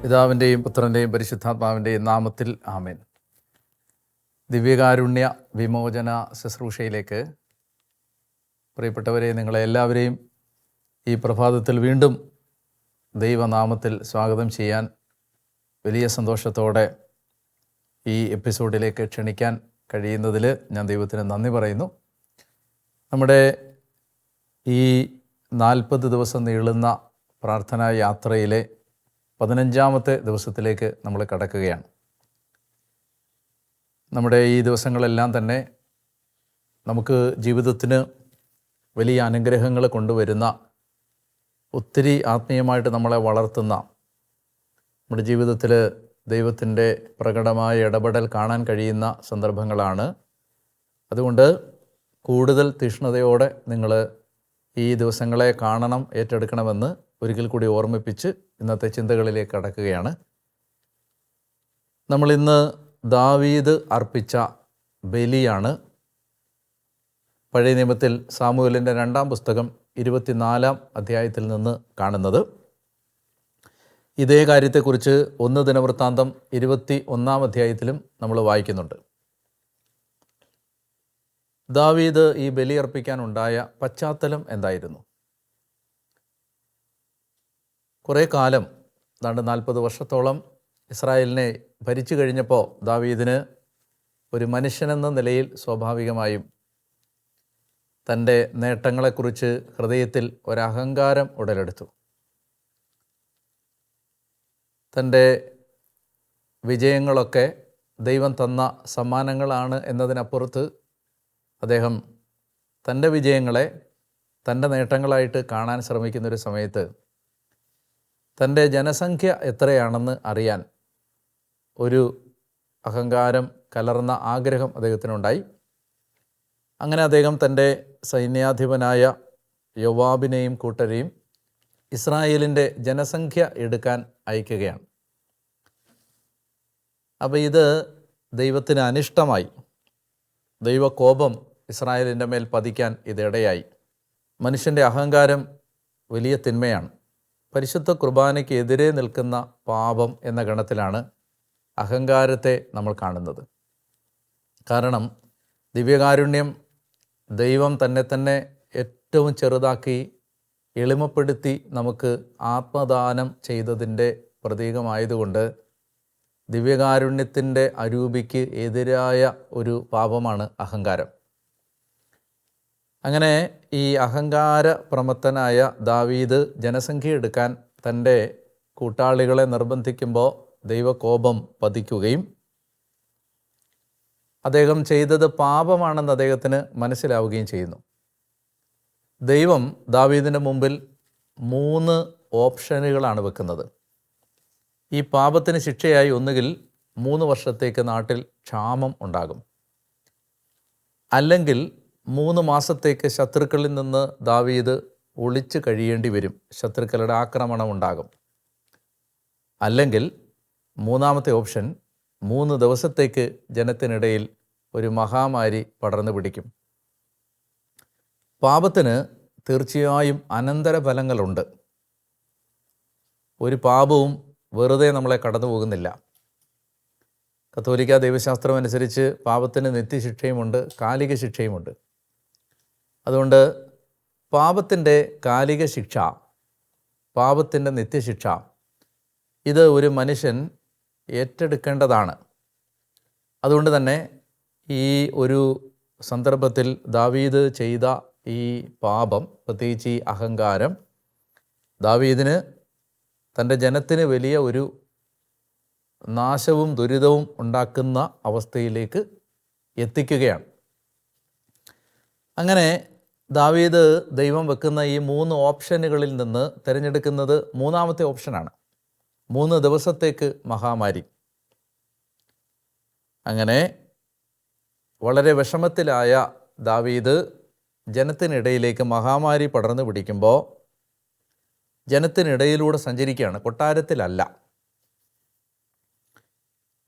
പിതാവിൻ്റെയും പുത്രൻ്റെയും പരിശുദ്ധാത്മാവിൻ്റെയും നാമത്തിൽ ആമേൻ. ദിവ്യകാരുണ്യ വിമോചന ശുശ്രൂഷയിലേക്ക് പ്രിയപ്പെട്ടവരെ, നിങ്ങളെ എല്ലാവരെയും ഈ പ്രഭാതത്തിൽ വീണ്ടും ദൈവനാമത്തിൽ സ്വാഗതം ചെയ്യാൻ വലിയ സന്തോഷത്തോടെ ഈ എപ്പിസോഡിലേക്ക് ക്ഷണിക്കാൻ കഴിയുന്നതിൽ ഞാൻ ദൈവത്തിന് നന്ദി പറയുന്നു. നമ്മുടെ ഈ 40 ദിവസം നീളുന്ന പ്രാർത്ഥനാ യാത്രയിലെ 15ാമത്തെ ദിവസത്തിലേക്ക് നമ്മൾ കടക്കുകയാണ്. നമ്മുടെ ഈ ദിവസങ്ങളെല്ലാം തന്നെ നമുക്ക് ജീവിതത്തിന് വലിയ അനുഗ്രഹങ്ങൾ കൊണ്ടുവരുന്ന, ഒത്തിരി ആത്മീയമായിട്ട് നമ്മളെ വളർത്തുന്ന, നമ്മുടെ ജീവിതത്തിൽ ദൈവത്തിൻ്റെ പ്രകടമായ ഇടപെടൽ കാണാൻ കഴിയുന്ന സന്ദർഭങ്ങളാണ്. അതുകൊണ്ട് കൂടുതൽ തീക്ഷ്ണതയോടെ നിങ്ങൾ ഈ ദിവസങ്ങളെ കാണണം, ഏറ്റെടുക്കണമെന്ന് ഒരിക്കൽ കൂടി ഓർമ്മിപ്പിച്ച് ഇന്നത്തെ ചിന്തകളിലേക്ക് കടക്കുകയാണ്. നമ്മളിന്ന് ദാവീദ് അർപ്പിച്ച ബലിയാണ് പഴയ നിയമത്തിൽ സാമുവേലിൻ്റെ 2-ാം പുസ്തകം 24-ാം അധ്യായത്തിൽ നിന്ന് കാണുന്നത്. ഇതേ കാര്യത്തെക്കുറിച്ച് 1 ദിനവൃത്താന്തം 21-ാം അധ്യായത്തിലും നമ്മൾ വായിക്കുന്നുണ്ട്. ദാവീദ് ഈ ബലിയർപ്പിക്കാനുണ്ടായ പശ്ചാത്തലം എന്തായിരുന്നു? കുറേ കാലം, 40 വർഷത്തോളം ഇസ്രായേലിനെ ഭരിച്ചു കഴിഞ്ഞപ്പോൾ ദാവീദിന് ഒരു മനുഷ്യനെന്ന നിലയിൽ സ്വാഭാവികമായും തൻ്റെ നേട്ടങ്ങളെക്കുറിച്ച് ഹൃദയത്തിൽ ഒരഹങ്കാരം ഉടലെടുത്തു. തൻ്റെ വിജയങ്ങളൊക്കെ ദൈവം തന്ന സമ്മാനങ്ങളാണ് എന്നതിനപ്പുറത്ത് അദ്ദേഹം തൻ്റെ വിജയങ്ങളെ തൻ്റെ നേട്ടങ്ങളായിട്ട് കാണാൻ ശ്രമിക്കുന്നൊരു സമയത്ത് തൻ്റെ ജനസംഖ്യ എത്രയാണെന്ന് അറിയാൻ ഒരു അഹങ്കാരം കലർന്ന ആഗ്രഹം അദ്ദേഹത്തിനുണ്ടായി. അങ്ങനെ അദ്ദേഹം തൻ്റെ സൈന്യാധിപനായ യോവാബിനെയും കൂട്ടരെയും ഇസ്രായേലിൻ്റെ ജനസംഖ്യ എടുക്കാൻ അയക്കുകയാണ്. അപ്പോൾ ഇത് ദൈവത്തിന് അനിഷ്ടമായി. ദൈവകോപം ഇസ്രായേലിൻ്റെ മേൽ പതിക്കാൻ ഇതിടയായി. മനുഷ്യൻ്റെ അഹങ്കാരം വലിയ തിന്മയാണ്. പരിശുദ്ധ കുർബാനയ്ക്ക് എതിരെ നിൽക്കുന്ന പാപം എന്ന ഗണത്തിലാണ് അഹങ്കാരത്തെ നമ്മൾ കാണുന്നത്. കാരണം ദിവ്യകാരുണ്യം ദൈവം തന്നെ ഏറ്റവും ചെറുതാക്കി എളിമപ്പെടുത്തി നമുക്ക് ആത്മദാനം ചെയ്തതിൻ്റെ പ്രതീകമായതുകൊണ്ട് ദിവ്യകാരുണ്യത്തിൻ്റെ അരൂപിക്ക് എതിരായ ഒരു പാപമാണ് അഹങ്കാരം. അങ്ങനെ ഈ അഹങ്കാര പ്രമത്തനായ ദാവീദ് ജനസംഖ്യ എടുക്കാൻ തൻ്റെ കൂട്ടാളികളെ നിർബന്ധിക്കുമ്പോൾ ദൈവകോപം പതിക്കുകയും അദ്ദേഹം ചെയ്തത് പാപമാണെന്ന് അദ്ദേഹത്തിന് മനസ്സിലാവുകയും ചെയ്യുന്നു. ദൈവം ദാവീദിൻ്റെ മുമ്പിൽ 3 ഓപ്ഷനുകളാണ് വെക്കുന്നത്. ഈ പാപത്തിന് ശിക്ഷയായി ഒന്നുകിൽ 3 വർഷത്തേക്ക് നാട്ടിൽ ക്ഷാമം ഉണ്ടാകും, അല്ലെങ്കിൽ 3 മാസത്തേക്ക് ശത്രുക്കളിൽ നിന്ന് ദാവീദ് ഒളിച്ചു കഴിയേണ്ടി വരും, ശത്രുക്കളുടെ ആക്രമണം ഉണ്ടാകും. അല്ലെങ്കിൽ 3ാമത്തെ ഓപ്ഷൻ, 3 ദിവസത്തേക്ക് ജനത്തിനിടയിൽ ഒരു മഹാമാരി പടർന്നു പിടിക്കും. പാപത്തിന് തീർച്ചയായും അനന്തരഫലങ്ങളുണ്ട്. ഒരു പാപവും വെറുതെ നമ്മളെ കടന്നു പോകുന്നില്ല. കത്തോലിക്ക ദൈവശാസ്ത്രം അനുസരിച്ച് പാപത്തിന് നിത്യശിക്ഷയുമുണ്ട്, കാലിക ശിക്ഷയുമുണ്ട്. അതുകൊണ്ട് പാപത്തിൻ്റെ കാലിക ശിക്ഷ, പാപത്തിൻ്റെ നിത്യശിക്ഷ, ഇത് ഒരു മനുഷ്യൻ ഏറ്റെടുക്കേണ്ടതാണ്. അതുകൊണ്ട് തന്നെ ഈ ഒരു സന്ദർഭത്തിൽ ദാവീദ് ചെയ്ത ഈ പാപം, പ്രത്യേകിച്ച് ഈ അഹങ്കാരം, ദാവീദിന് തൻ്റെ ജനത്തിന് വലിയ ഒരു നാശവും ദുരിതവും ഉണ്ടാക്കുന്ന അവസ്ഥയിലേക്ക് എത്തിക്കുകയാണ്. അങ്ങനെ ദാവീദ് ദൈവം വെക്കുന്ന ഈ 3 ഓപ്ഷനുകളിൽ നിന്ന് തിരഞ്ഞെടുക്കുന്നത് 3ാമത്തെ ഓപ്ഷനാണ്, 3 ദിവസത്തേക്ക് മഹാമാരി. അങ്ങനെ വളരെ വിഷമത്തിലായ ദാവീദ് ജനത്തിനിടയിലേക്ക് മഹാമാരി പടർന്നു പിടിക്കുമ്പോൾ ജനത്തിനിടയിലൂടെ സഞ്ചരിക്കുകയാണ്, കൊട്ടാരത്തിലല്ല.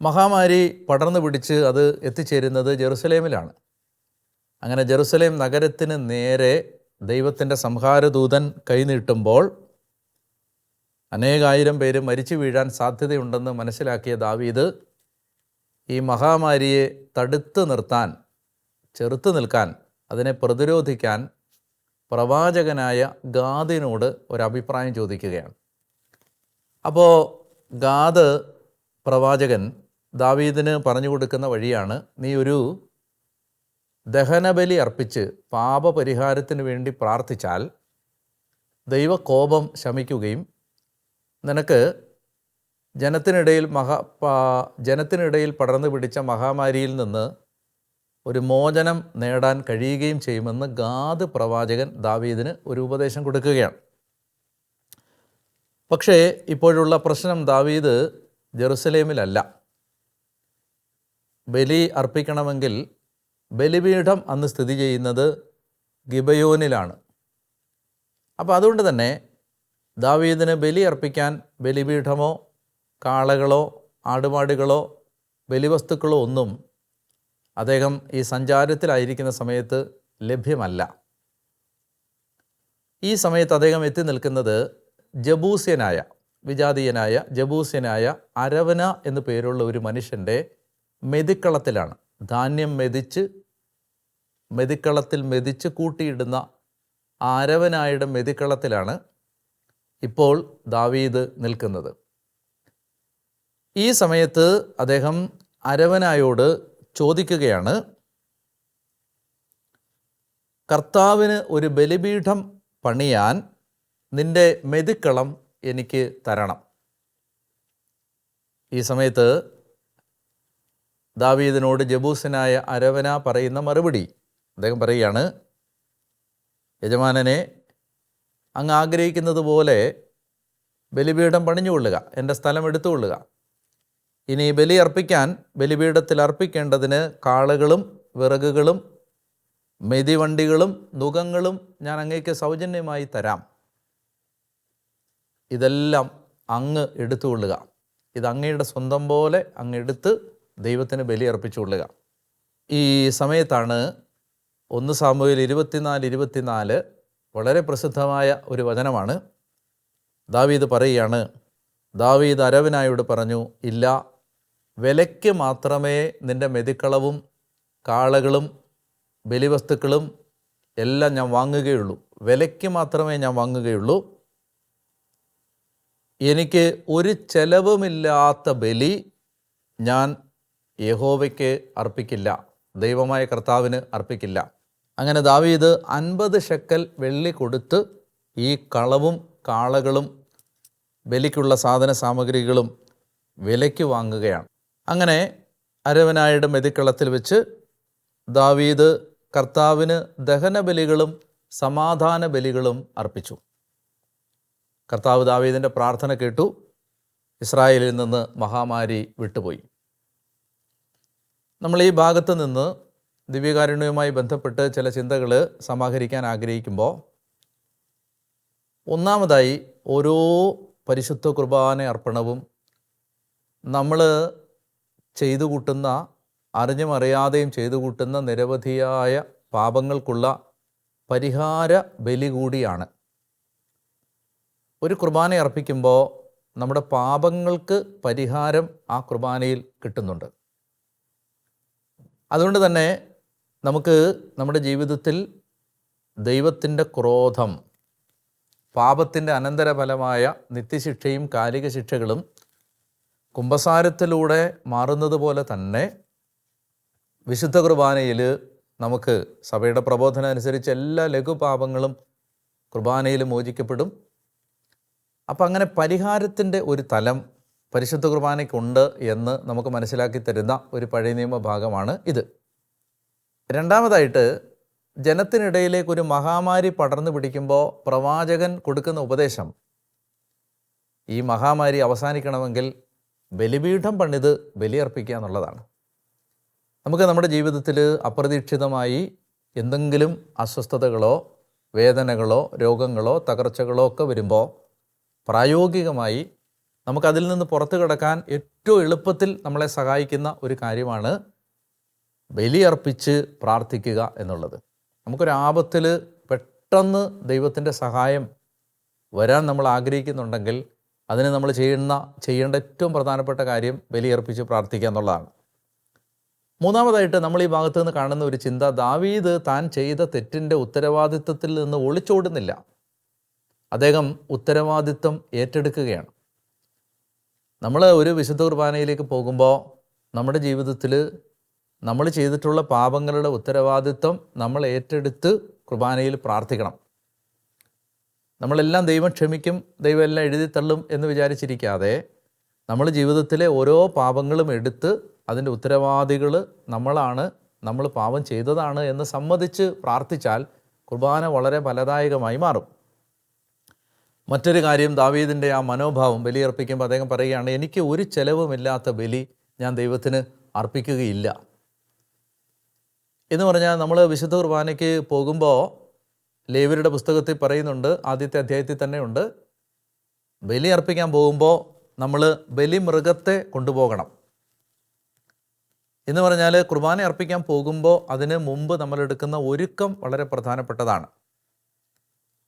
മഹാമാരി പടർന്നു പിടിച്ച് അത് എത്തിച്ചേരുന്നത് ജെറുസലേമിലാണ്. അങ്ങനെ ജെറുസലേം നഗരത്തിന് നേരെ ദൈവത്തിൻ്റെ സംഹാരദൂതൻ കൈനീട്ടുമ്പോൾ അനേകായിരം പേര് മരിച്ചു വീഴാൻ സാധ്യതയുണ്ടെന്ന് മനസ്സിലാക്കിയ ദാവീദ് ഈ മഹാമാരിയെ തടുത്തു നിർത്താൻ, ചെറുത്തു നിൽക്കാൻ, അതിനെ പ്രതിരോധിക്കാൻ പ്രവാചകനായ ഗാദിനോട് ഒരഭിപ്രായം ചോദിക്കുകയാണ്. അപ്പോൾ ഗാദ് പ്രവാചകൻ ദാവീദിന് പറഞ്ഞു കൊടുക്കുന്ന വഴിയാണ്, നീ ഒരു ദഹനബലി അർപ്പിച്ച് പാപപരിഹാരത്തിന് വേണ്ടി പ്രാർത്ഥിച്ചാൽ ദൈവകോപം ശമിക്കുകയും നിനക്ക് ജനത്തിനിടയിൽ പടർന്നു പിടിച്ച മഹാമാരിയിൽ നിന്ന് ഒരു മോചനം നേടാൻ കഴിയുകയും ചെയ്യുമെന്ന് ഗാദ് പ്രവാചകൻ ദാവീദിന് ഒരു ഉപദേശം കൊടുക്കുകയാണ്. പക്ഷേ ഇപ്പോഴുള്ള പ്രശ്നം, ദാവീദ് ജെറുസലേമിലല്ല. ബലി അർപ്പിക്കണമെങ്കിൽ ബലിപീഠം അന്ന് സ്ഥിതി ചെയ്യുന്നത് ഗിബയോനിലാണ്. അപ്പോൾ അതുകൊണ്ട് തന്നെ ദാവീദിന് ബലി അർപ്പിക്കാൻ ബലിപീഠമോ കാളകളോ ആടുമാടുകളോ ബലിവസ്തുക്കളോ ഒന്നും അദ്ദേഹം ഈ സഞ്ചാരത്തിലായിരിക്കുന്ന സമയത്ത് ലഭ്യമല്ല. ഈ സമയത്ത് അദ്ദേഹം എത്തി നിൽക്കുന്നത് ജബൂസ്യനായ അരവന എന്നു പേരുള്ള ഒരു മനുഷ്യൻ്റെ മെതിക്കളത്തിലാണ്. ധാന്യം മെതിക്കളത്തിൽ മെതിച്ച് കൂട്ടിയിടുന്ന അരവനായുടെ മെതിക്കളത്തിലാണ് ഇപ്പോൾ ദാവീദ് നിൽക്കുന്നത്. ഈ സമയത്ത് അദ്ദേഹം അരവനായോട് ചോദിക്കുകയാണ്, കർത്താവിന് ഒരു ബലിപീഠം പണിയാൻ നിന്റെ മെതിക്കളം എനിക്ക് തരണം. ഈ സമയത്ത് ദാവീദിനോട് ജബൂസ്യനായ അരവന പറയുന്ന മറുപടി, അദ്ദേഹം പറയുകയാണ്, യജമാനനെ, അങ്ങ് ആഗ്രഹിക്കുന്നത് പോലെ ബലിപീഠം പണിഞ്ഞുകൊള്ളുക, എൻ്റെ സ്ഥലം എടുത്തുകൊള്ളുക. ഇനി ബലി അർപ്പിക്കാൻ ബലിപീഠത്തിൽ അർപ്പിക്കേണ്ടതിന് കാളകളും വിറകുകളും മെതിവണ്ടികളും നുകങ്ങളും ഞാൻ അങ്ങേക്ക് സൗജന്യമായി തരാം. ഇതെല്ലാം അങ്ങ് എടുത്തുകൊള്ളുക. ഇത് അങ്ങയുടെ സ്വന്തം പോലെ അങ്ങ് എടുത്ത് ദൈവത്തിന് ബലി അർപ്പിച്ചുകൊള്ളുക. ഈ സമയത്താണ് 1 സാമുവേൽ 24:24 വളരെ പ്രസിദ്ധമായ ഒരു വചനമാണ്. ദാവീദ് പറയുകയാണ്, ദാവീദ് അരവനായോട് പറഞ്ഞു, ഇല്ല, വിലയ്ക്ക് മാത്രമേ നിൻ്റെ മെതിക്കളവും കാളകളും ബലിവസ്തുക്കളും എല്ലാം ഞാൻ വാങ്ങുകയുള്ളൂ. വിലയ്ക്ക് മാത്രമേ ഞാൻ വാങ്ങുകയുള്ളൂ. എനിക്ക് ഒരു ചെലവുമില്ലാത്ത ബലി ഞാൻ യഹോവയ്ക്ക് അർപ്പിക്കില്ല, ദൈവമായ കർത്താവിന് അർപ്പിക്കില്ല. അങ്ങനെ ദാവീദ് 50 ഷെക്കൽ വെള്ളി കൊടുത്ത് ഈ കളവും കാളകളും ബലിക്കുള്ള സാധന സാമഗ്രികളും വിലയ്ക്ക് വാങ്ങുകയാണ്. അങ്ങനെ അരവനായുടെ മെതിക്കളത്തിൽ വെച്ച് ദാവീദ് കർത്താവിന് ദഹനബലികളും സമാധാന ബലികളും അർപ്പിച്ചു. കർത്താവ് ദാവീദിൻ്റെ പ്രാർത്ഥന കേട്ടു. ഇസ്രായേലിൽ നിന്ന് മഹാമാരി വിട്ടുപോയി. നമ്മൾ ഈ ഭാഗത്ത് നിന്ന് ദിവ്യകാരുണ്യവുമായി ബന്ധപ്പെട്ട് ചില ചിന്തകൾ സമാഹരിക്കാൻ ആഗ്രഹിക്കുമ്പോൾ, ഒന്നാമതായി ഓരോ പരിശുദ്ധ കുർബാന അർപ്പണവും നമ്മൾ ചെയ്തു കൂട്ടുന്ന, അറിഞ്ഞും അറിയാതെയും ചെയ്തു കൂട്ടുന്ന നിരവധിയായ പാപങ്ങൾക്കുള്ള പരിഹാര ബലി കൂടിയാണ്. ഒരു കുർബാന അർപ്പിക്കുമ്പോൾ നമ്മുടെ പാപങ്ങൾക്ക് പരിഹാരം ആ കുർബാനയിൽ കിട്ടുന്നുണ്ട്. അതുകൊണ്ട് തന്നെ നമുക്ക് നമ്മുടെ ജീവിതത്തിൽ ദൈവത്തിൻ്റെ ക്രോധം, പാപത്തിൻ്റെ അനന്തരഫലമായ നിത്യശിക്ഷയും കാലിക ശിക്ഷകളും കുമ്പസാരത്തിലൂടെ മാറുന്നത് പോലെ തന്നെ വിശുദ്ധ കുർബാനയിൽ നമുക്ക് സഭയുടെ പ്രബോധനം അനുസരിച്ച് എല്ലാ ലഘുപാപങ്ങളും കുർബാനയിൽ മോചിക്കപ്പെടും. അപ്പം അങ്ങനെ പരിഹാരത്തിൻ്റെ ഒരു തലം പരിശുദ്ധ കുർബാനയ്ക്കുണ്ട് എന്ന് നമുക്ക് മനസ്സിലാക്കി തരുന്ന ഒരു പഴയ നിയമ ഭാഗമാണ് ഇത്. രണ്ടാമതായിട്ട്, ജനത്തിനിടയിലേക്ക് ഒരു മഹാമാരി പടർന്നു പിടിക്കുമ്പോൾ പ്രവാചകൻ കൊടുക്കുന്ന ഉപദേശം, ഈ മഹാമാരി അവസാനിക്കണമെങ്കിൽ ബലിപീഠം പണിത് ബലിയർപ്പിക്കുക എന്നുള്ളതാണ്. നമുക്ക് നമ്മുടെ ജീവിതത്തിൽ അപ്രതീക്ഷിതമായി എന്തെങ്കിലും അസ്വസ്ഥതകളോ വേദനകളോ രോഗങ്ങളോ തകർച്ചകളോ ഒക്കെ വരുമ്പോൾ പ്രായോഗികമായി നമുക്കതിൽ നിന്ന് പുറത്തു കിടക്കാൻ ഏറ്റവും എളുപ്പത്തിൽ നമ്മളെ സഹായിക്കുന്ന ഒരു കാര്യമാണ് ബലിയർപ്പിച്ച് പ്രാർത്ഥിക്കുക എന്നുള്ളത്. നമുക്കൊരാപത്തിൽ പെട്ടെന്ന് ദൈവത്തിൻ്റെ സഹായം വരാൻ നമ്മൾ ആഗ്രഹിക്കുന്നുണ്ടെങ്കിൽ അതിന് നമ്മൾ ചെയ്യേണ്ട ഏറ്റവും പ്രധാനപ്പെട്ട കാര്യം ബലിയർപ്പിച്ച് പ്രാർത്ഥിക്കുക എന്നുള്ളതാണ്. മൂന്നാമതായിട്ട് നമ്മൾ ഈ ഭാഗത്ത് നിന്ന് കാണുന്ന ഒരു ചിന്ത, ദാവീദ് താൻ ചെയ്ത തെറ്റിൻ്റെ ഉത്തരവാദിത്വത്തിൽ നിന്ന് ഒളിച്ചോടുന്നില്ല. അദ്ദേഹം ഉത്തരവാദിത്വം ഏറ്റെടുക്കുകയാണ്. നമ്മൾ ഒരു വിശുദ്ധ കുർബാനയിലേക്ക് പോകുമ്പോൾ നമ്മുടെ ജീവിതത്തിൽ നമ്മൾ ചെയ്തിട്ടുള്ള പാപങ്ങളുടെ ഉത്തരവാദിത്വം നമ്മൾ ഏറ്റെടുത്ത് കുർബാനയിൽ പ്രാർത്ഥിക്കണം. നമ്മളെല്ലാം ദൈവം ക്ഷമിക്കും, ദൈവം എല്ലാം എഴുതി തള്ളും എന്ന് വിചാരിച്ചിരിക്കാതെ നമ്മൾ ജീവിതത്തിലെ ഓരോ പാപങ്ങളും എടുത്ത് അതിൻ്റെ ഉത്തരവാദികൾ നമ്മളാണ്, നമ്മൾ പാപം ചെയ്തതാണ് എന്ന് സമ്മതിച്ച് പ്രാർത്ഥിച്ചാൽ കുർബാന വളരെ ഫലദായകമായി മാറും. മറ്റൊരു കാര്യം, ദാവീദിൻ്റെ ആ മനോഭാവം ബലിയർപ്പിക്കുമ്പോൾ അദ്ദേഹം പറയുകയാണ്, എനിക്ക് ഒരു ചെലവുമില്ലാത്ത ബലി ഞാൻ ദൈവത്തിന് അർപ്പിക്കുകയില്ല എന്ന് പറഞ്ഞാൽ, നമ്മൾ വിശുദ്ധ കുർബാനയ്ക്ക് പോകുമ്പോൾ ലേവ്യരുടെ പുസ്തകത്തിൽ പറയുന്നുണ്ട്, ആദ്യത്തെ അധ്യായത്തിൽ തന്നെ ഉണ്ട്, ബലി അർപ്പിക്കാൻ പോകുമ്പോൾ നമ്മൾ ബലിമൃഗത്തെ കൊണ്ടുപോകണം എന്ന് പറഞ്ഞാൽ, കുർബാന അർപ്പിക്കാൻ പോകുമ്പോൾ അതിന് മുമ്പ് നമ്മളെടുക്കുന്ന ഒരുക്കം വളരെ പ്രധാനപ്പെട്ടതാണ്.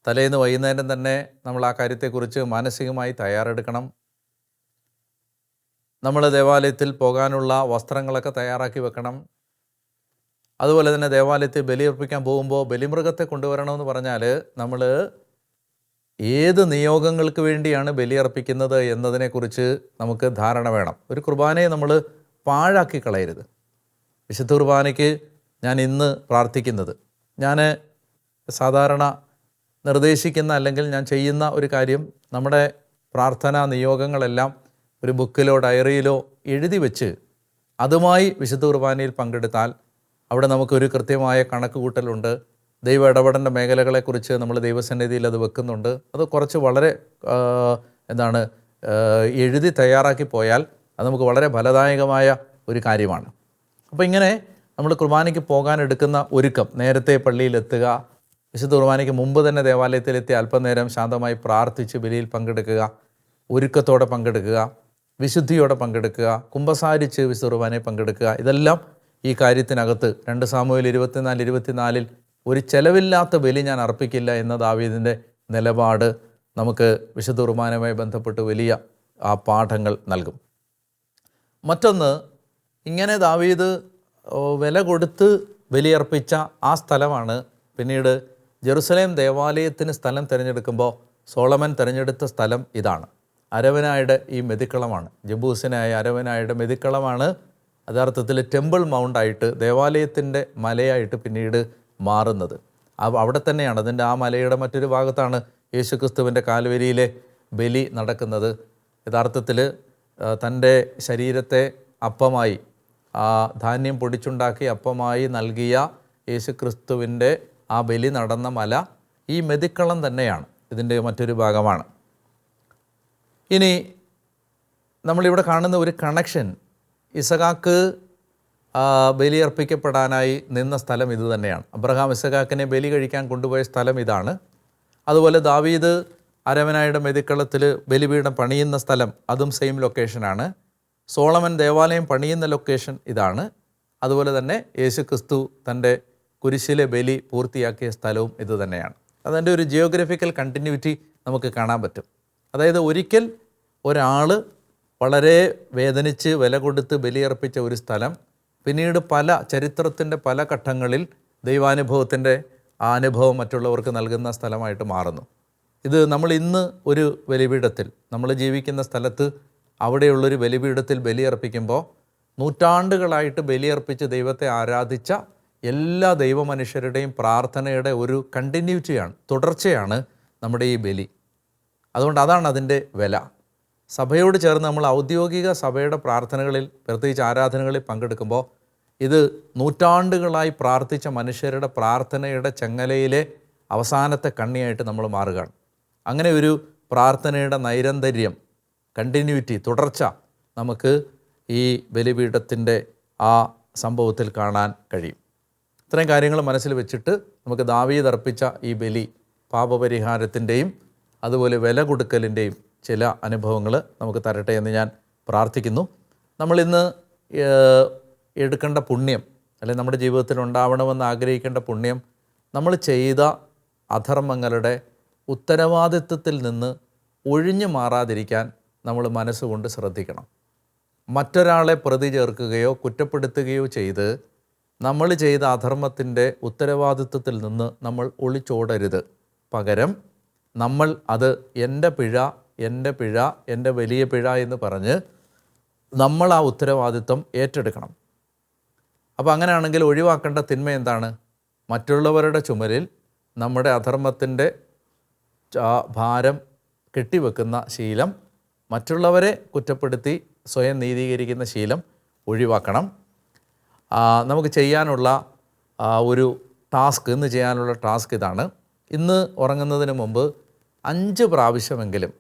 തലേന്ന് വൈകുന്നേരം തന്നെ നമ്മൾ ആ കാര്യത്തെക്കുറിച്ച് മാനസികമായി തയ്യാറെടുക്കണം. നമ്മൾ ദേവാലയത്തിൽ പോകാനുള്ള വസ്ത്രങ്ങളൊക്കെ തയ്യാറാക്കി വെക്കണം. അതുപോലെ തന്നെ ദേവാലയത്തിൽ ബലിയർപ്പിക്കാൻ പോകുമ്പോൾ ബലിമൃഗത്തെ കൊണ്ടുവരണമെന്ന് പറഞ്ഞാൽ നമ്മൾ ഏത് നിയോഗങ്ങൾക്ക് വേണ്ടിയാണ് ബലിയർപ്പിക്കുന്നത് എന്നതിനെക്കുറിച്ച് നമുക്ക് ധാരണ വേണം. ഒരു കുർബാനയെ നമ്മൾ പാഴാക്കി കളയരുത്. വിശുദ്ധ കുർബാനയ്ക്ക് ഞാൻ ഇന്ന് പ്രാർത്ഥിക്കുന്നത്, ഞാൻ സാധാരണ നിർദ്ദേശിക്കുന്ന അല്ലെങ്കിൽ ഞാൻ ചെയ്യുന്ന ഒരു കാര്യം, നമ്മുടെ പ്രാർത്ഥനാ നിയോഗങ്ങളെല്ലാം ഒരു ബുക്കിലോ ഡയറിയിലോ എഴുതി വെച്ച് അതുമായി വിശുദ്ധ കുർബാനയിൽ പങ്കെടുത്താൽ അവിടെ നമുക്കൊരു കൃത്യമായ കണക്ക് കൂട്ടലുണ്ട്. ദൈവ ഇടപെടേണ്ട മേഖലകളെക്കുറിച്ച് നമ്മൾ ദൈവസന്നിധിയിൽ അത് വെക്കുന്നുണ്ട്. അത് കുറച്ച് വളരെ എഴുതി തയ്യാറാക്കി പോയാൽ അത് നമുക്ക് വളരെ ഫലദായകമായ ഒരു കാര്യമാണ്. അപ്പോൾ ഇങ്ങനെ നമ്മൾ കുർബാനയ്ക്ക് പോകാനെടുക്കുന്ന ഒരുക്കം, നേരത്തെ പള്ളിയിലെത്തുക, വിശുദ്ധ കുർബാനയ്ക്ക് മുമ്പ് തന്നെ ദേവാലയത്തിലെത്തി അല്പനേരം ശാന്തമായി പ്രാർത്ഥിച്ച് ബലിയിൽ പങ്കെടുക്കുക, ഒരുക്കത്തോടെ പങ്കെടുക്കുക, വിശുദ്ധിയോടെ പങ്കെടുക്കുക, കുമ്പസാരിച്ച് വിശുദ്ധ കുർബാനയിൽ പങ്കെടുക്കുക. ഇതെല്ലാം ഈ കാര്യത്തിനകത്ത് 2 സാമുവേൽ 24:24 ഒരു ചെലവില്ലാത്ത ബലി ഞാൻ അർപ്പിക്കില്ല എന്ന ദാവീദിൻ്റെ നിലപാട് നമുക്ക് വിശുദ്ധ കുർബാനയുമായി ബന്ധപ്പെട്ട് വലിയ ആ പാഠങ്ങൾ നൽകും. മറ്റൊന്ന്, ഇങ്ങനെ ദാവീദ് വില കൊടുത്ത് ബലിയർപ്പിച്ച ആ സ്ഥലമാണ് പിന്നീട് ജെറുസലേം ദേവാലയത്തിന് സ്ഥലം തിരഞ്ഞെടുക്കുമ്പോൾ സോളമൻ തിരഞ്ഞെടുത്ത സ്ഥലം ഇതാണ്. അരവനായുടെ ഈ മെതിക്കളമാണ്, ജബൂസിനായ അരവനായുടെ മെതിക്കളമാണ് യഥാർത്ഥത്തിൽ ടെമ്പിൾ മൗണ്ടായിട്ട്, ദേവാലയത്തിൻ്റെ മലയായിട്ട് പിന്നീട് മാറുന്നത്. അവിടെ തന്നെയാണ്, അതിൻ്റെ ആ മലയുടെ മറ്റൊരു ഭാഗത്താണ് യേശുക്രിസ്തുവിൻ്റെ കാൽവരിയിലെ ബലി നടക്കുന്നത്. യഥാർത്ഥത്തിൽ തൻ്റെ ശരീരത്തെ അപ്പമായി, ധാന്യം പൊടിച്ചുണ്ടാക്കി അപ്പമായി നൽകിയ യേശുക്രിസ്തുവിൻ്റെ ആ ബലി നടന്ന മല ഈ മെതിക്കളം തന്നെയാണ്, ഇതിൻ്റെ മറ്റൊരു ഭാഗമാണ്. ഇനി നമ്മളിവിടെ കാണുന്ന ഒരു കണക്ഷൻ, ഇസഹാക്ക് ബലിയർപ്പിക്കപ്പെടാനായി നിന്ന സ്ഥലം ഇത് തന്നെയാണ്. അബ്രഹാം ഇസഹാക്കിനെ ബലി കഴിക്കാൻ കൊണ്ടുപോയ സ്ഥലം ഇതാണ്. അതുപോലെ ദാവീദ് അരവനായുടെ മെതിക്കളത്തിൽ ബലിപീഠം പണിയുന്ന സ്ഥലം അതും സെയിം ലൊക്കേഷനാണ്. സോളമൻ ദേവാലയം പണിയുന്ന ലൊക്കേഷൻ ഇതാണ്. അതുപോലെ തന്നെ യേശുക്രിസ്തു തൻ്റെ കുരിശിലെ ബലി പൂർത്തിയാക്കിയ സ്ഥലവും ഇത് തന്നെയാണ്. അതിൻ്റെ ഒരു ജിയോഗ്രഫിക്കൽ കണ്ടിന്യൂറ്റി നമുക്ക് കാണാൻ പറ്റും. അതായത് ഒരിക്കൽ ഒരാൾ വളരെ വേദനിച്ച് വില കൊടുത്ത് ബലിയർപ്പിച്ച ഒരു സ്ഥലം പിന്നീട് ചരിത്രത്തിൻ്റെ പല ഘട്ടങ്ങളിൽ ദൈവാനുഭവത്തിൻ്റെ ആ അനുഭവം മറ്റുള്ളവർക്ക് നൽകുന്ന സ്ഥലമായിട്ട് മാറുന്നു. ഇത് നമ്മൾ ഇന്ന് ഒരു ബലിപീഠത്തിൽ, നമ്മൾ ജീവിക്കുന്ന സ്ഥലത്ത് അവിടെയുള്ളൊരു ബലിപീഠത്തിൽ ബലിയർപ്പിക്കുമ്പോൾ നൂറ്റാണ്ടുകളായിട്ട് ബലിയർപ്പിച്ച് ദൈവത്തെ ആരാധിച്ച എല്ലാ ദൈവമനുഷ്യരുടെയും പ്രാർത്ഥനയുടെ ഒരു കണ്ടിന്യൂറ്റിയാണ്, തുടർച്ചയാണ് നമ്മുടെ ഈ ബലി. അതുകൊണ്ട് അതാണ് അതിൻ്റെ വില. സഭയോട് ചേർന്ന് നമ്മൾ ഔദ്യോഗിക സഭയുടെ പ്രാർത്ഥനകളിൽ, പ്രത്യേകിച്ച് ആരാധനകളിൽ പങ്കെടുക്കുമ്പോൾ ഇത് നൂറ്റാണ്ടുകളായി പ്രാർത്ഥിച്ച മനുഷ്യരുടെ പ്രാർത്ഥനയുടെ ചങ്ങലയിലെ അവസാനത്തെ കണ്ണിയായിട്ട് നമ്മൾ മാറുകയാണ്. അങ്ങനെ ഒരു പ്രാർത്ഥനയുടെ നൈരന്തര്യം, കണ്ടിന്യൂറ്റി, തുടർച്ച നമുക്ക് ഈ ബലിപീഠത്തിൻ്റെ ആ സംഭവത്തിൽ കാണാൻ കഴിയും. ഇത്രയും കാര്യങ്ങൾ മനസ്സിൽ വെച്ചിട്ട് നമുക്ക് ദാവീദ് അർപ്പിച്ച ഈ ബലി പാപപരിഹാരത്തിൻ്റെയും അതുപോലെ വില കൊടുക്കലിൻ്റെയും ചില അനുഭവങ്ങൾ നമുക്ക് തരട്ടെ എന്ന് ഞാൻ പ്രാർത്ഥിക്കുന്നു. നമ്മളിന്ന് എടുക്കേണ്ട പുണ്യം, അല്ലെങ്കിൽ നമ്മുടെ ജീവിതത്തിൽ ഉണ്ടാവണമെന്ന് ആഗ്രഹിക്കേണ്ട പുണ്യം, നമ്മൾ ചെയ്ത അധർമ്മങ്ങളുടെ ഉത്തരവാദിത്വത്തിൽ നിന്ന് ഒഴിഞ്ഞു മാറാതിരിക്കാൻ നമ്മൾ മനസ്സുകൊണ്ട് ശ്രദ്ധിക്കണം. മറ്റൊരാളെ പ്രതി ചേർക്കുകയോ കുറ്റപ്പെടുത്തുകയോ ചെയ്ത് നമ്മൾ ചെയ്ത അധർമ്മത്തിൻ്റെ ഉത്തരവാദിത്വത്തിൽ നിന്ന് നമ്മൾ ഒളിച്ചോടരുത്. പകരം നമ്മൾ അത് എൻ്റെ പിഴ, എൻ്റെ പിഴ, എൻ്റെ വലിയ പിഴ എന്ന് പറഞ്ഞ് നമ്മൾ ആ ഉത്തരവാദിത്വം ഏറ്റെടുക്കണം. അപ്പോൾ അങ്ങനെയാണെങ്കിൽ ഒഴിവാക്കേണ്ട തിന്മ എന്താണ്? മറ്റുള്ളവരുടെ ചുമലിൽ നമ്മുടെ അധർമ്മത്തിൻ്റെ ഭാരം കെട്ടിവെക്കുന്ന ശീലം, മറ്റുള്ളവരെ കുറ്റപ്പെടുത്തി സ്വയം നീതീകരിക്കുന്ന ശീലം ഒഴിവാക്കണം. നമുക്ക് ചെയ്യാനുള്ള ഒരു ടാസ്ക്, ഇന്ന് ചെയ്യാനുള്ള ടാസ്ക് ഇതാണ്. ഇന്ന് ഉറങ്ങുന്നതിന് മുമ്പ് 5 പ്രാവശ്യമെങ്കിലും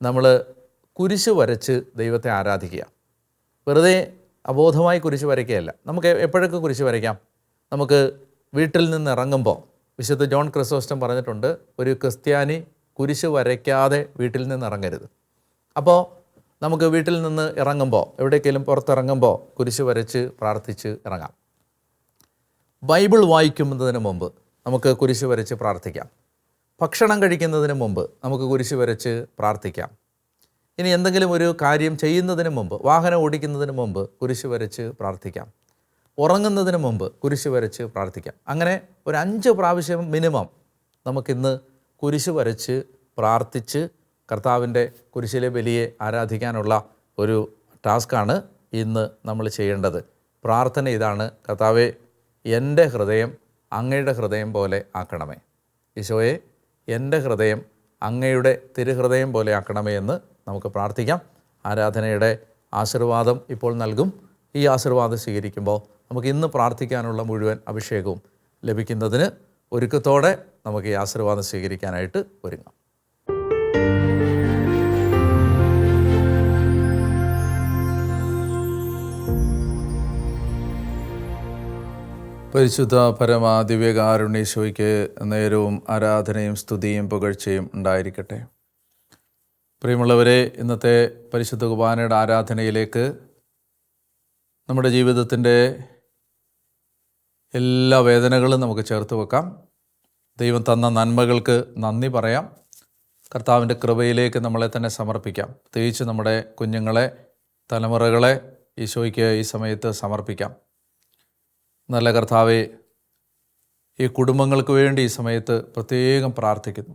നമ്മൾ കുരിശ് വരച്ച് ദൈവത്തെ ആരാധിക്കുക. വെറുതെ അബോധമായി കുരിശ് വരയ്ക്കുകയല്ല. നമുക്ക് എപ്പോഴൊക്കെ കുരിശ് വരയ്ക്കാം? നമുക്ക് വീട്ടിൽ നിന്ന് ഇറങ്ങുമ്പോൾ, വിശുദ്ധ ജോൺ ക്രിസോസ്റ്റം പറഞ്ഞിട്ടുണ്ട്, ഒരു ക്രിസ്ത്യാനി കുരിശ് വരയ്ക്കാതെ വീട്ടിൽ നിന്ന് ഇറങ്ങരുത്. അപ്പോൾ നമുക്ക് വീട്ടിൽ നിന്ന് ഇറങ്ങുമ്പോൾ, എവിടേക്കെങ്കിലും പുറത്തിറങ്ങുമ്പോൾ കുരിശ് വരച്ച് പ്രാർത്ഥിച്ച് ഇറങ്ങാം. ബൈബിൾ വായിക്കുന്നതിന് മുമ്പ് നമുക്ക് കുരിശ് വരച്ച് പ്രാർത്ഥിക്കാം. ഭക്ഷണം കഴിക്കുന്നതിന് മുമ്പ് നമുക്ക് കുരിശ് വരച്ച് പ്രാർത്ഥിക്കാം. ഇനി എന്തെങ്കിലും ഒരു കാര്യം ചെയ്യുന്നതിന് മുമ്പ്, വാഹനം ഓടിക്കുന്നതിന് മുമ്പ് കുരിശ് വരച്ച് പ്രാർത്ഥിക്കാം. ഉറങ്ങുന്നതിന് മുമ്പ് കുരിശ് വരച്ച് പ്രാർത്ഥിക്കാം. അങ്ങനെ ഒരു 5 പ്രാവശ്യം മിനിമം നമുക്കിന്ന് കുരിശ് വരച്ച് പ്രാർത്ഥിച്ച് കർത്താവിൻ്റെ കുരിശിലെ ബലിയെ ആരാധിക്കാനുള്ള ഒരു ടാസ്ക്കാണ് ഇന്ന് നമ്മൾ ചെയ്യേണ്ടത്. പ്രാർത്ഥന ഇതാണ്: കർത്താവേ, എൻ്റെ ഹൃദയം അങ്ങയുടെ ഹൃദയം പോലെ ആക്കണമേ. ഈശോയെ, എൻ്റെ ഹൃദയം അങ്ങയുടെ തിരുഹൃദയം പോലെ ആക്കണമേ എന്ന് നമുക്ക് പ്രാർത്ഥിക്കാം. ആരാധനയുടെ ആശീർവാദം ഇപ്പോൾ നൽകും. ഈ ആശീർവാദം സ്വീകരിക്കുമ്പോൾ നമുക്ക് ഇന്ന് പ്രാർത്ഥിക്കാനുള്ള മുഴുവൻ അഭിഷേകവും ലഭിക്കുന്നതിന് ഒരുക്കത്തോടെ നമുക്ക് ഈ ആശീർവാദം സ്വീകരിക്കാനായിട്ട് ഒരുങ്ങാം. പരിശുദ്ധ പരമ ദിവ്യകാരുണ്യേശോയ്ക്ക് നേരവും ആരാധനയും സ്തുതിയും പുകഴ്ചയും ഉണ്ടായിരിക്കട്ടെ. പ്രിയമുള്ളവരെ, ഇന്നത്തെ പരിശുദ്ധ കുർബാനയുടെ ആരാധനയിലേക്ക് നമ്മുടെ ജീവിതത്തിൻ്റെ എല്ലാ വേദനകളും നമുക്ക് ചേർത്ത് വെക്കാം. ദൈവം തന്ന നന്മകൾക്ക് നന്ദി പറയാം. കർത്താവിൻ്റെ കൃപയിലേക്ക് നമ്മളെ തന്നെ സമർപ്പിക്കാം. പ്രത്യേകിച്ച് നമ്മുടെ കുഞ്ഞുങ്ങളെ, തലമുറകളെ ഈശോയ്ക്ക് ഈ സമയത്ത് സമർപ്പിക്കാം. നല്ല കർത്താവേ, ഈ കുടുംബങ്ങൾക്ക് വേണ്ടി ഈ സമയത്ത് പ്രത്യേകം പ്രാർത്ഥിക്കുന്നു.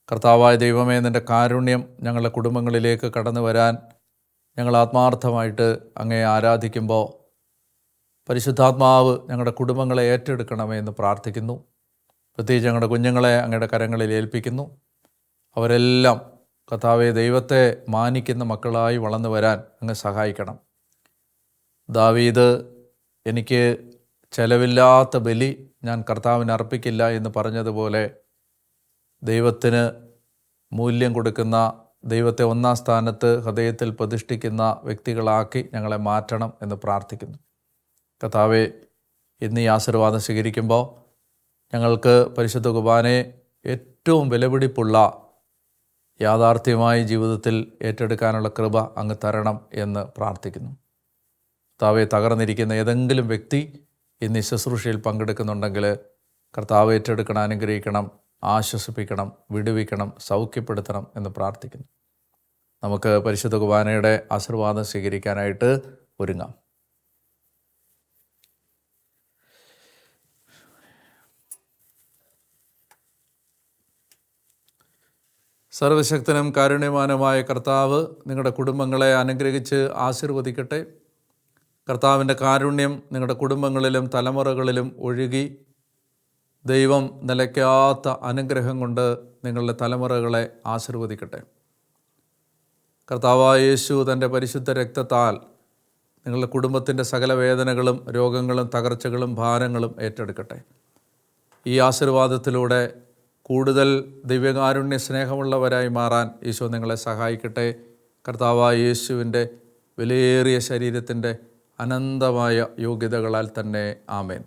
കർത്താവായ ദൈവമേ, നിൻ്റെ കാരുണ്യം ഞങ്ങളുടെ കുടുംബങ്ങളിലേക്ക് കടന്നു വരാൻ ഞങ്ങൾ ആത്മാർത്ഥമായിട്ട് അങ്ങയെ ആരാധിക്കുമ്പോൾ പരിശുദ്ധാത്മാവ് ഞങ്ങളുടെ കുടുംബങ്ങളെ ഏറ്റെടുക്കണമേ എന്ന് പ്രാർത്ഥിക്കുന്നു. പ്രത്യേകിച്ച് ഞങ്ങളുടെ കുഞ്ഞുങ്ങളെ അങ്ങയുടെ കരങ്ങളിൽ ഏൽപ്പിക്കുന്നു. അവരെല്ലാം കർത്താവെ ദൈവത്തെ മാനിക്കുന്ന മക്കളായി വളർന്നു വരാൻ അങ്ങ് സഹായിക്കണം. ദാവീദ് എനിക്ക് ചെലവില്ലാത്ത ബലി ഞാൻ കർത്താവിന് അർപ്പിക്കില്ല എന്ന് പറഞ്ഞതുപോലെ ദൈവത്തിന് മൂല്യം കൊടുക്കുന്ന, ദൈവത്തെ ഒന്നാം സ്ഥാനത്ത് ഹൃദയത്തിൽ പ്രതിഷ്ഠിക്കുന്ന വ്യക്തികളാക്കി ഞങ്ങളെ മാറ്റണം എന്ന് പ്രാർത്ഥിക്കുന്നു. കർത്താവേ, ഇന്ന് ഈ ആശീർവാദം സ്വീകരിക്കുമ്പോൾ ഞങ്ങൾക്ക് പരിശുദ്ധ കുർബാനയെ ഏറ്റവും വിലപിടിപ്പുള്ള യാഥാർത്ഥ്യമായി ജീവിതത്തിൽ ഏറ്റെടുക്കാനുള്ള കൃപ അങ്ങ് തരണം എന്ന് പ്രാർത്ഥിക്കുന്നു. കർത്താവെ, തകർന്നിരിക്കുന്ന ഏതെങ്കിലും വ്യക്തി ഇന്ന് ഈ ശുശ്രൂഷയിൽ പങ്കെടുക്കുന്നുണ്ടെങ്കിൽ കർത്താവ് ഏറ്റെടുക്കണം, അനുഗ്രഹിക്കണം, ആശ്വസിപ്പിക്കണം, വിടുവിക്കണം, സൗഖ്യപ്പെടുത്തണം എന്ന് പ്രാർത്ഥിക്കുന്നു. നമുക്ക് പരിശുദ്ധ കുർബാനയുടെ ആശീർവാദം സ്വീകരിക്കാനായിട്ട് ഒരുങ്ങാം. സർവശക്തനും കാരുണ്യവാനുമായ കർത്താവ് നിങ്ങളുടെ കുടുംബങ്ങളെ അനുഗ്രഹിച്ച് ആശീർവദിക്കട്ടെ. കർത്താവിൻ്റെ കാരുണ്യം നിങ്ങളുടെ കുടുംബങ്ങളിലും തലമുറകളിലും ഒഴുകി ദൈവം നിലയ്ക്കാത്ത അനുഗ്രഹം കൊണ്ട് നിങ്ങളുടെ തലമുറകളെ ആശീർവദിക്കട്ടെ. കർത്താവായ യേശു തൻ്റെ പരിശുദ്ധ രക്തത്താൽ നിങ്ങളുടെ കുടുംബത്തിൻ്റെ സകല വേദനകളും രോഗങ്ങളും തകർച്ചകളും ഭാരങ്ങളും ഏറ്റെടുക്കട്ടെ. ഈ ആശീർവാദത്തിലൂടെ കൂടുതൽ ദിവ്യകാരുണ്യ സ്നേഹമുള്ളവരായി മാറാൻ ഈശോ നിങ്ങളെ സഹായിക്കട്ടെ. കർത്താവായ യേശുവിൻ്റെ വിലയേറിയ ശരീരത്തിൻ്റെ അനന്തമായ യോഗ്യതകളാൽ തന്നെ ആമേൻ.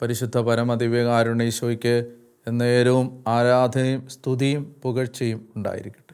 പരിശുദ്ധ പരമ ദിവ്യകാരുണ്യ ഈശോയ്ക്ക് എന്നേരവും ആരാധനയും സ്തുതിയും പുകഴ്ചയും ഉണ്ടായിരിക്കട്ടെ.